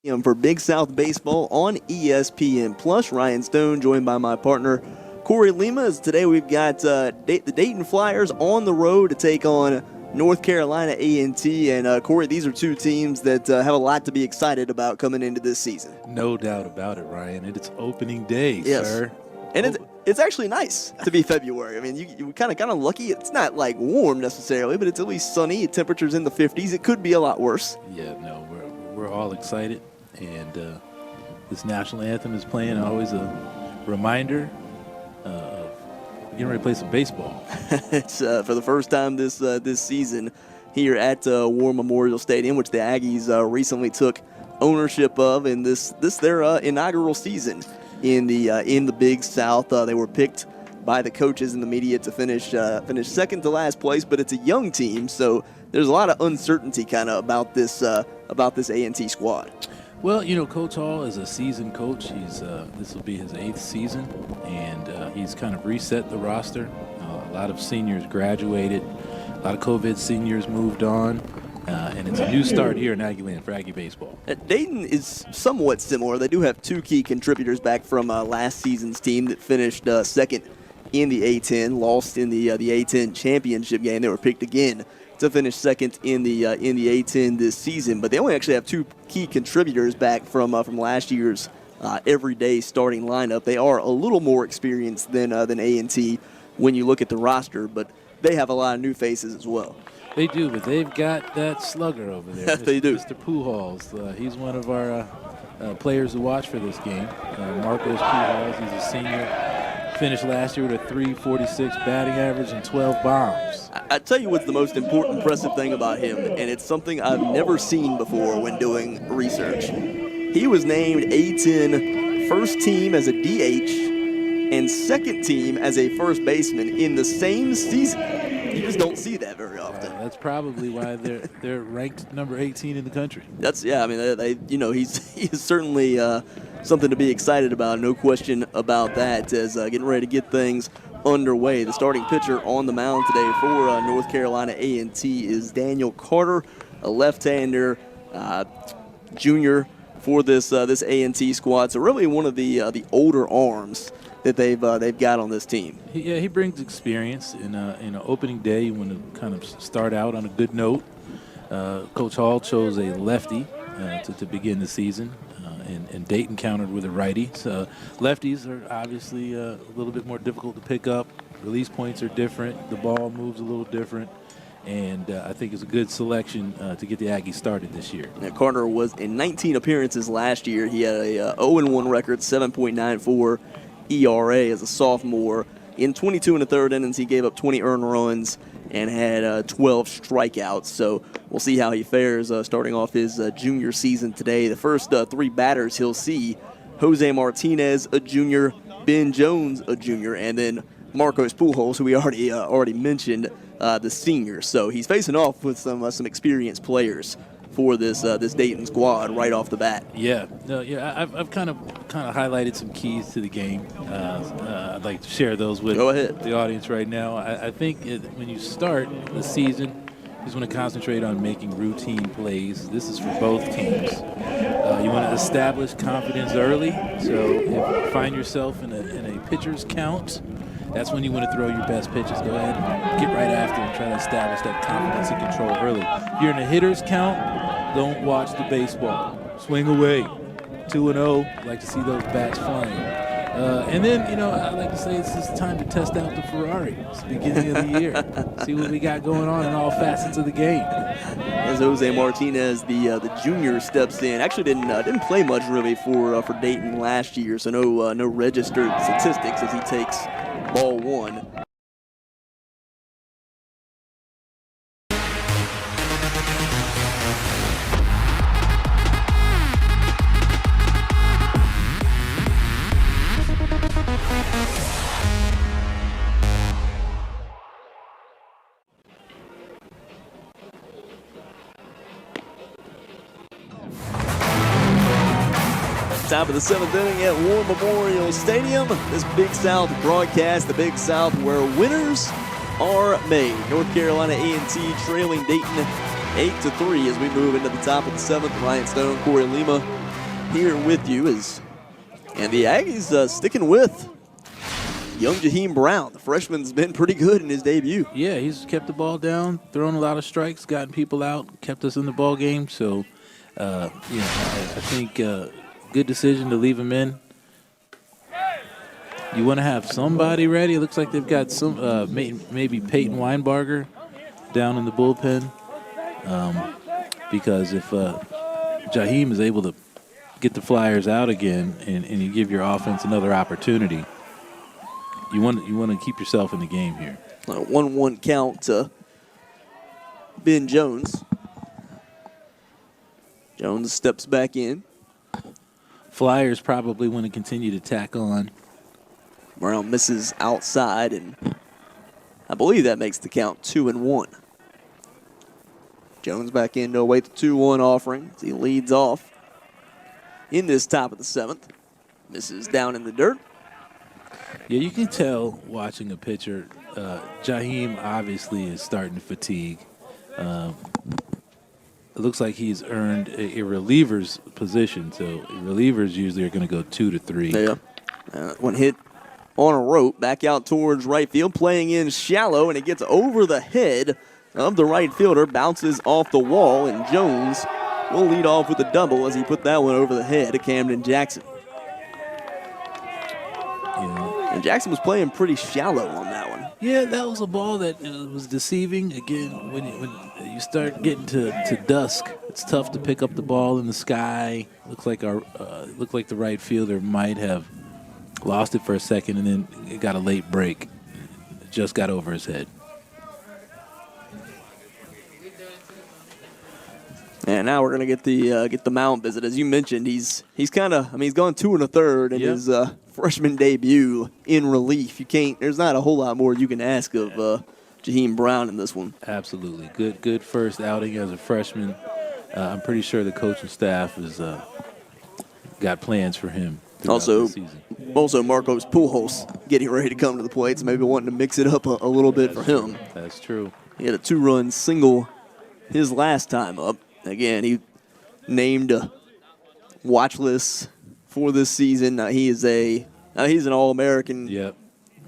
For Big South Baseball on ESPN Plus. Ryan Stone joined by my partner Corey Lima. As today we've got the Dayton Flyers on the road to take on North Carolina A&T. And Corey, these are two teams that have a lot to be excited about coming into this season. No doubt about it, Ryan. It's opening day, yes, sir. And it's actually nice to be February. I mean, you kind of lucky. It's not like warm necessarily, but it's at least sunny. Temperatures in the 50s. It could be a lot worse. Yeah, no, we're all excited. And this national anthem is playing, always a reminder of getting ready to play some baseball. It's for the first time this season here at War Memorial Stadium, which the Aggies recently took ownership of in their inaugural season in the Big South. They were picked by the coaches and the media to finish second to last place, but it's a young team, so there's a lot of uncertainty kind of about this A&T squad. Well, Coach Hall is a seasoned coach. This will be his 8th season, and he's kind of reset the roster. A lot of seniors graduated. A lot of COVID seniors moved on, and it's a new start here in Aggieland for Aggie baseball. Dayton is somewhat similar. They do have two key contributors back from last season's team that finished second in the A-10, lost in the A-10 championship game. They were picked again to finish second in the A-10 this season, but they only actually have two key contributors back from last year's everyday starting lineup. They are a little more experienced than A&T when you look at the roster, but they have a lot of new faces as well. They do, but they've got that slugger over there. They do. Mr. Pujols. He's one of our players to watch for this game. Marcos Pujols, he's a senior. Finished last year with a .346 batting average and 12 bombs. I tell you what's the most impressive thing about him, and it's something I've never seen before when doing research. He was named A-10 first team as a DH and second team as a first baseman in the same season. You just don't see that very often. That's probably why they're ranked number 18 in the country. He's certainly something to be excited about, no question about that, as getting ready to get things underway. The starting pitcher on the mound today for North Carolina A&T is Daniel Carter, a left-hander, junior for this A&T squad. So really one of the older arms that they've got on this team. He brings experience in an opening day. You want to kind of start out on a good note. Coach Hall chose a lefty to begin the season. And Dayton countered with a righty. So lefties are obviously a little bit more difficult to pick up. Release points are different. The ball moves a little different. And I think it's a good selection to get the Aggies started this year. Now, Carter was in 19 appearances last year. He had a 0-1 record, 7.94 ERA as a sophomore. In 22 and a third innings, he gave up 20 earned runs and had 12 strikeouts. So we'll see how he fares starting off his junior season today. The first three batters he'll see: Jose Martinez, a junior; Ben Jones, a junior; and then Marcos Pujols, who we already mentioned, the senior. So he's facing off with some experienced players for this Dayton squad right off the bat. I've kind of highlighted some keys to the game. I'd like to share those with the audience right now. I think when you start the season, you just want to concentrate on making routine plays. This is for both teams. You want to establish confidence early. So if you find yourself in a pitcher's count, that's when you want to throw your best pitches. Go ahead and get right after and try to establish that confidence and control early. If you're in a hitter's count, don't watch the baseball. Swing away. 2-0. Like to see those bats flying. And then, I like to say it's just time to test out the Ferrari. It's the beginning of the year. See what we got going on in all facets of the game. As Jose Martinez, the junior, steps in. Actually didn't play much really for Dayton last year, so no registered statistics as he takes ball one. Top of the 7th inning at War Memorial Stadium. This Big South broadcast, the Big South where winners are made. North Carolina A&T trailing Dayton 8-3 as we move into the top of the 7th. Ryan Stone, Corey Lima here with you. And the Aggies sticking with young Jaheim Brown. The freshman's been pretty good in his debut. Yeah, he's kept the ball down, thrown a lot of strikes, gotten people out, kept us in the ball game. So, I think good decision to leave him in. You want to have somebody ready. It looks like they've got some maybe Peyton Weinbarger down in the bullpen. Because if Jaheim is able to get the Flyers out again and you give your offense another opportunity, you want to keep yourself in the game here. 1-1 count to Ben Jones. Jones steps back in. Flyers probably want to continue to tack on. Brown misses outside, and I believe that makes the count 2-1. Jones back in to await the 2-1 offering as he leads off in this top of the 7th. Misses down in the dirt. Yeah, you can tell watching a pitcher. Jaheim obviously is starting to fatigue. It looks like he's earned a reliever's position. So relievers usually are going to go 2 to 3. Yeah. One hit on a rope back out towards right field, playing in shallow, and it gets over the head of the right fielder, bounces off the wall, and Jones will lead off with a double as he put that one over the head of Camden Jackson. And Jackson was playing pretty shallow on that one. Yeah, that was a ball that was deceiving. Again, when you start getting to dusk, it's tough to pick up the ball in the sky. Looks like the right fielder might have lost it for a second, and then it got a late break. It just got over his head. And now we're gonna get the mound visit. As you mentioned, he's kind of, he's gone 2 1/3 in his freshman debut in relief. There's not a whole lot more you can ask of Jaheim Brown in this one. Absolutely, good first outing as a freshman. I'm pretty sure the coaching staff has got plans for him. Also Marcos Pujols getting ready to come to the plate, so maybe wanting to mix it up a little bit for him. That's true. He had a 2-run single his last time up. Again, he named a watch list for this season. He's an All-American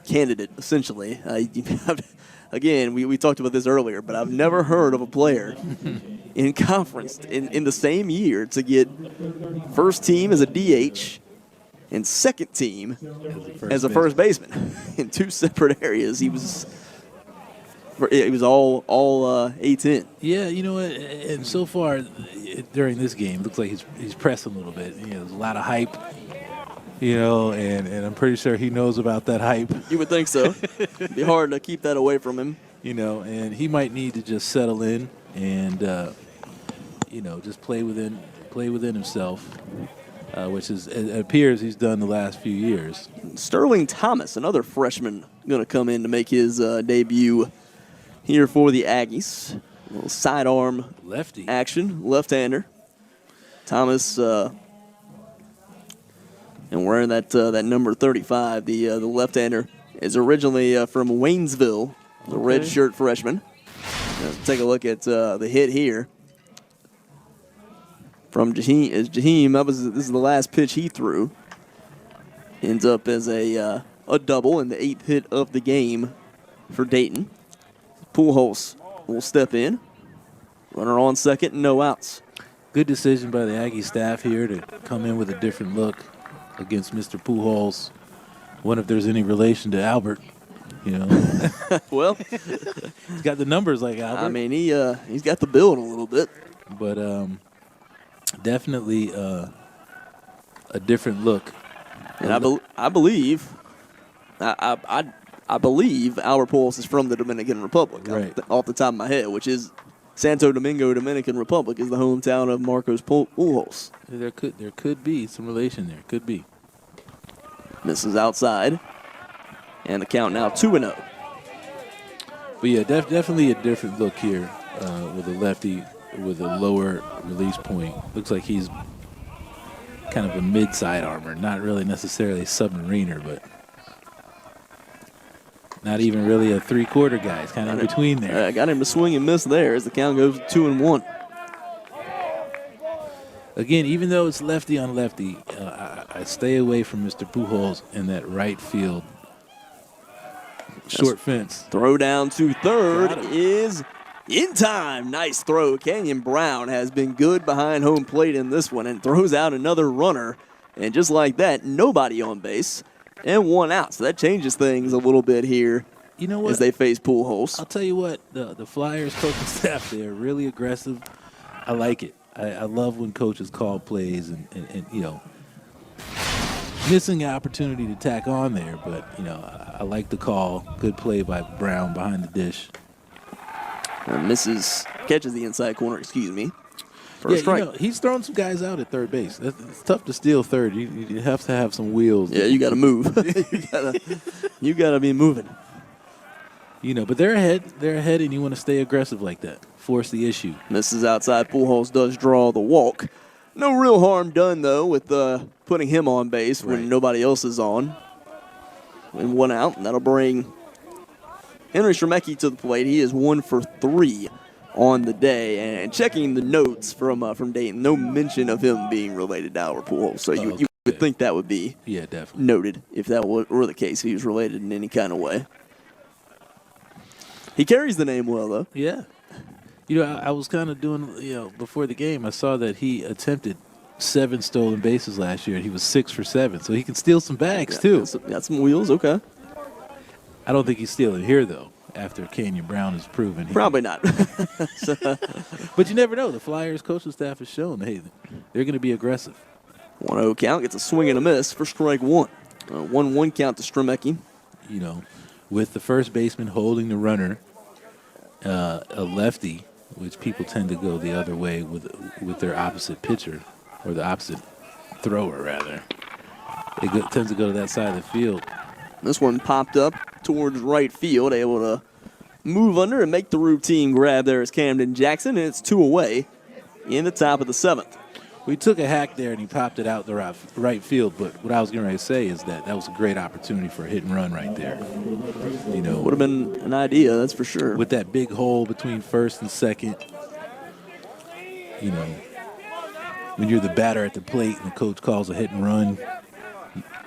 candidate, essentially. Again, we talked about this earlier, but I've never heard of a player in conference in the same year to get first team as a DH and second team as a first baseman in 2 separate areas. It was all A10. Yeah, you know what? And so far during this game, it looks like he's pressing a little bit. There's a lot of hype, and I'm pretty sure he knows about that hype. You would think so. It'd be hard to keep that away from him. And he might need to just settle in and, just play within himself, which it appears he's done the last few years. Sterling Thomas, another freshman, going to come in to make his debut here for the Aggies. A little sidearm lefty action, left-hander. Thomas, and wearing that number 35, the left-hander, is originally from Waynesville, the red shirt freshman. Let's take a look at the hit here from Jaheim. This is the last pitch he threw. Ends up as a double and the 8th hit of the game for Dayton. Pujols will step in. Runner on second, no outs. Good decision by the Aggie staff here to come in with a different look against Mr. Pujols. Wonder if there's any relation to Albert. Well, he's got the numbers like Albert. He's got the build a little bit. But definitely a different look. And I believe Albert Pujols is from the Dominican Republic, right, off the top of my head, which is Santo Domingo, Dominican Republic, is the hometown of Marcos Pujols. There could be some relation there. Could be. Misses outside. And the count now 2-0. But yeah, definitely a different look here with a lefty with a lower release point. Looks like he's kind of a mid-side armor, not really necessarily a submariner, but not even really a three-quarter guy. It's kind of in between there. Got him to swing and miss there as the count goes 2-1. Again, even though it's lefty on lefty, I stay away from Mr. Pujols in that right field short fence. Throw down to third is in time. Nice throw. Kenyon Brown has been good behind home plate in this one and throws out another runner. And just like that, nobody on base and 1 out. So that changes things a little bit here. You know what? As they face Pujols. I'll tell you what, the Flyers coaching staff, they're really aggressive. I like it. I love when coaches call plays and you know, missing an opportunity to tack on there, but, you know, I like the call. Good play by Brown behind the dish. Catches the inside corner, excuse me. First strike. You know, he's throwing some guys out at third base. It's tough to steal third. You have to have some wheels. Yeah, you got to move. you got to be moving. You know, but they're ahead. They're ahead, and you want to stay aggressive like that. Force the issue. Misses outside. Pujols does draw the walk. No real harm done, though, with putting him on base when nobody else is on. And 1 out, and that'll bring Henry Stremecki to the plate. He is 1 for 3 on the day. And checking the notes from Dayton, no mention of him being related to Albert Pujols. So you would think that would be definitely noted if that were the case. If he was related in any kind of way. He carries the name well, though. Yeah. You know, I was kind of doing, you know, before the game, I saw that he attempted 7 stolen bases last year, and he was 6 for 7. So he can steal some bags, too. Got some wheels, okay. I don't think he's stealing here, though, after Kenyon Brown has proven. Probably not. But you never know. The Flyers coaching staff has shown, hey, they're going to be aggressive. 1-0 count, gets a swing and a miss for strike 1. 1-1 count to Stremecki. You know, with the first baseman holding the runner, a lefty, which people tend to go the other way with their opposite pitcher, or the opposite thrower, rather. It tends to go to that side of the field. This one popped up towards right field, able to move under and make the routine grab there as Camden Jackson, and it's 2 away in the top of the 7th. We took a hack there, and he popped it out the right field, but what I was going to say is that was a great opportunity for a hit and run right there. You know, would have been an idea, that's for sure. With that big hole between first and second, you know, when you're the batter at the plate and the coach calls a hit and run,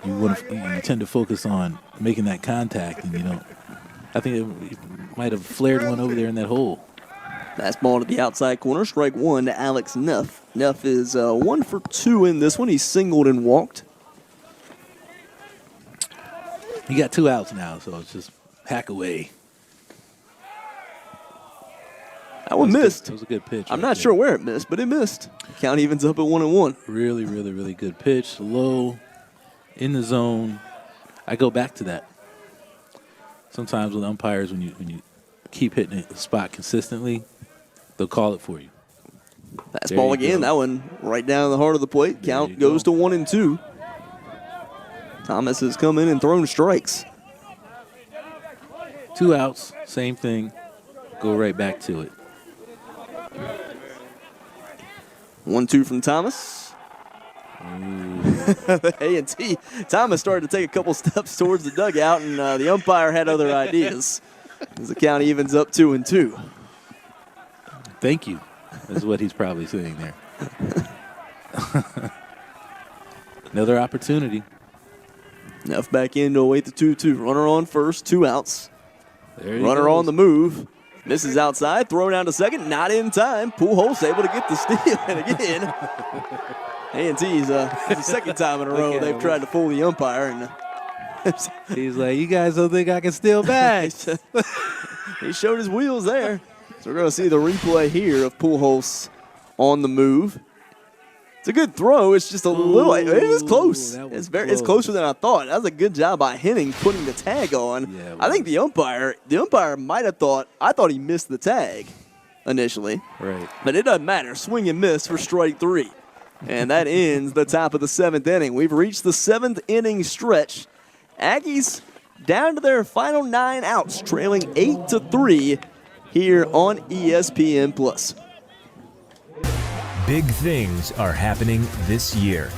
you tend to focus on making that contact, and you don't. I think it might have flared one over there in that hole. Fastball to the outside corner, strike 1 to Alex Neff. Neff is 1 for 2 in this one. He's singled and walked. He got 2 outs now, so it's just hack away. That one missed. That was a good pitch. I'm not sure where it missed, but it missed. Count evens up at 1-1. Really, really, really good pitch. Low, in the zone. I go back to that. Sometimes with umpires, when you keep hitting the spot consistently, they'll call it for you. Fastball again. That one right down the heart of the plate. Count goes to 1-2. Thomas has come in and thrown strikes. 2 outs, same thing. Go right back to it. 1-2 from Thomas. A&T. Thomas started to take a couple steps towards the dugout, and the umpire had other ideas. As the count evens up 2-2. Thank you, is what he's probably saying there. Another opportunity. Neff back in to await the 2-2. Runner on first, 2 outs. Runner on the move. Misses outside, throw down to second, not in time. Pujols able to get the steal, and again, A&T's the second time in a row they've tried to fool the umpire. And he's like, you guys don't think I can steal bags? He showed his wheels there. So we're going to see the replay here of Pujols on the move. It's a good throw. It's just a little. It is close. It's closer than I thought. That was a good job by Henning putting the tag on. Yeah, I think the umpire might have thought. I thought he missed the tag initially. Right. But it doesn't matter. Swing and miss for strike 3, and that ends the top of the 7th inning. We've reached the 7th inning stretch. Aggies down to their final 9 outs, trailing 8-3 here on ESPN+. Big things are happening this year.